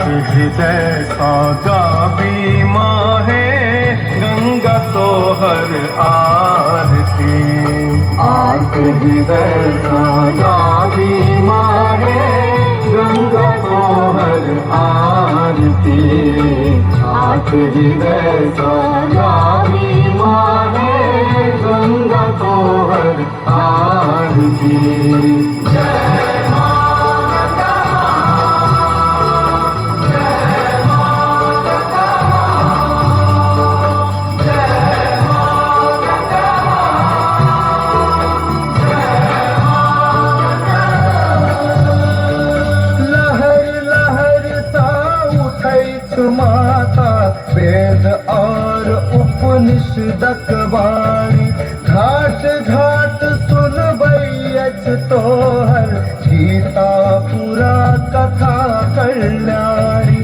हृदय सौगावी माँ है, गंगा तो हर आरती। आठ हृदय सौगावी माँ है, गंगा तो हर आरती। आठ हृदय सौगावी माँ है, गंगा तो हर आरती। माता वेद और उपनिषदक वाणी, घाट घाट सुनबैयछ तोहर, गीता पुरा कथा कल्याणी।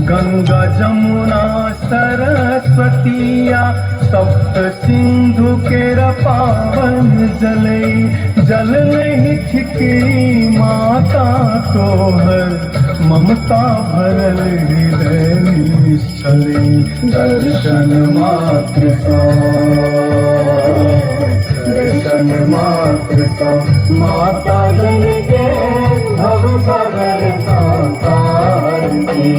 गंगा जमुना सरस्वतिया, सप्त सिंधु केर पावन जले। जल नहीं छिकी माता तोहर, ममता भरल हृदय निश्चले। दर्शन मात्र सो, दर्शन मात्र सो, माता जन के भव सागर साकार की।